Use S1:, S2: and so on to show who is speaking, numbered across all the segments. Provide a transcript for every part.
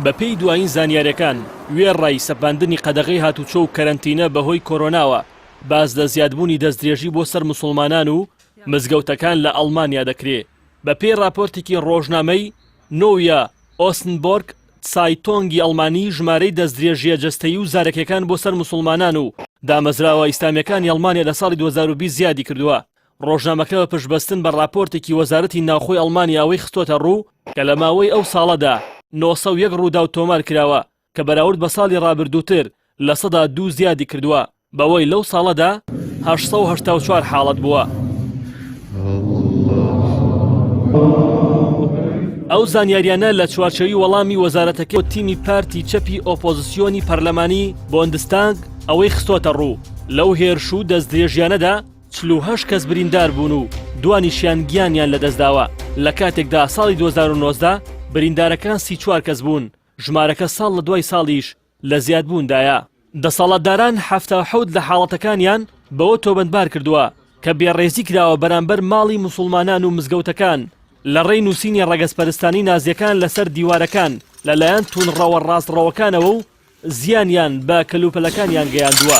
S1: بەپێی دوایین زانیاریەکان وێڕای سەپاندنی قەدەغەی هاتوچۆ و کەرەنتینە بەهۆی کۆرۆناوە باز لە زیادبوونی دەستدرێژی بۆ سەر موسڵمانان و مزگەوتەکان لە ئەڵمانیا دەکرێت. بەپێی راپۆرتێکی ڕۆژنامەی نۆویە ئۆستنبۆرگ سایتۆنگی ئەڵمانی ژمارەی دەستدرێژیە جەستەیی و زارەکیەکان بۆ سەر موسڵمانان و دامەزراوە ئیسلامیەکانی ئەڵمانیا لە ساڵی 2020 زیادی کردووە. ڕۆژنامەکەوە پشتبەستن بە راپۆرتێکی وەزارەتی ناوخۆی ئەڵمانیاوەی خستۆتە ڕوو کە لە ماوەی ئەو ساڵەدا 901 ڕوودا و تۆمار کراوە کە بەراورد بە ساڵی ڕابردووتر لە 102 زیادی کردووە. بەوەی لەو ساڵەدا 884 حاڵەت بووە. ئەو زانیاریانە لە چوارچەوی وەڵامی وەزارەتەکە و تیمی پارتی چەپی ئۆپۆزیسیۆنی پەرلەمانی بۆندستانگ ئەوەی خستۆتە ڕوو. لەو هێرش و دەستدرێژیانەدا 48 کەس بریندار بوون و دوانیشیان گیانیان لەدەستداوە. لە کاتێکدا ساڵی 2019 بریندارەکان 34 کەس بوون. ژمارەکە ساڵ لە دوای ساڵیش لە زیادبووندایە. دەسەڵاتداران 77 لە حاڵەتەکانیان بەوە تۆبەندبار کردووە کە بێڕێزی کراوە بەرامبەر ماڵی موسڵمانان و مزگەوتەکان لە ڕێی نووسینی ڕەگەزپەرستانی نازیەکان لەسەر دیوارەکان لەلایەن تونڕەوە ڕاستڕەوەکانەوە و زیانیان بە کەلوپەلەکانیان گەیاندووە.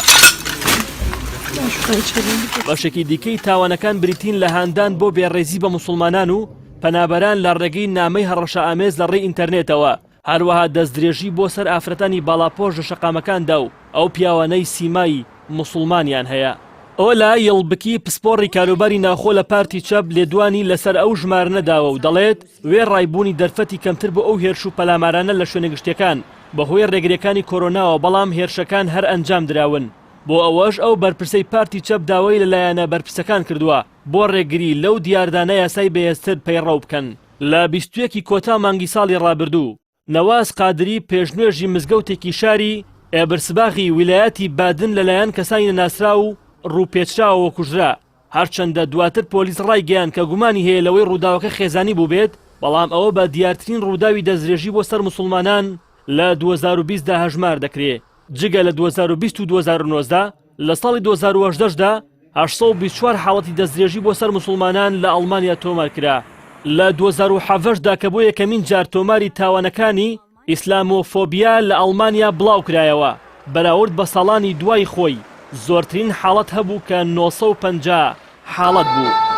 S1: بەشێکی دیکەی تاوانەکان بریتین لە هاندان بۆ بێڕێزی بە موسڵمانان و پەنابەران لە ڕێگەی نامەی هەڕەشە ئامێز لە ڕێی ئینتەرنێتەوە. هەروەها دەستدرێژی بۆ سەر ئافرەتانی باڵاپۆش لە شەقامەکاندا و ئەو پیاوانەی سیمایی موسڵمانیان هەیە. ئۆلا یڵبکی پسپۆڕی کاروباری ناوخۆ لە پارتی چەپ لێدوانی لەسەر ئەو ژمارەداوە و دەڵێت وێ ڕایبوونی دەرفەتی کەمتر بۆ ئەو هێرش و پەلامارانە لە شوێنە گشتیەکان بەهۆی ڕێگریەکانی کۆرۆناوە بەڵام هێرشەکان هەر ئەنجام دراون. بۆ ئەوەش ئەو بەرپرسەی پارتی چەپ داوای لەلایەنە بەرپرسەکان کردووە بۆ ڕێگری لەو دیاردانە یاسای بەهێزتر پەیڕەو بکەن. لە 21 کۆتا مانگی ساڵی ڕابردوو نەواز قادری پێشنوێژی مزگەوتێکی شاری ئێبرسباغی ویلایەتی بادن لەلایەن کەسانی ناسرا و ڕووپێچراوە کوژرا. هەرچەندە دواتر پۆلیس ڕایگەیان کە گومانی هەیە لەوەی ڕووداوەکە خێزانی بوو بێت بەڵام ئەوە بە دیارترین ڕووداوی دەستدرێژی بۆ سەر موسڵمانان لە 2020 دا هەژمار دەکرێت. جگە لە 2020 و 2019 لە ساڵی 2018دا 824 حاڵەتی دەستدرێژی بۆ سەر موسڵمانان لە ئەڵمانیا تۆمار کرا. لە 2017دا کە بۆ یەکەمین جار تۆماری تاوانەکانی ئیسلامۆفۆبیا لە ئەڵمانیا بڵاو کرایەوە بەراورد بە ساڵانی دوای خۆی زۆرترین حاڵەت هەبوو کە 950 حاڵەت بوو.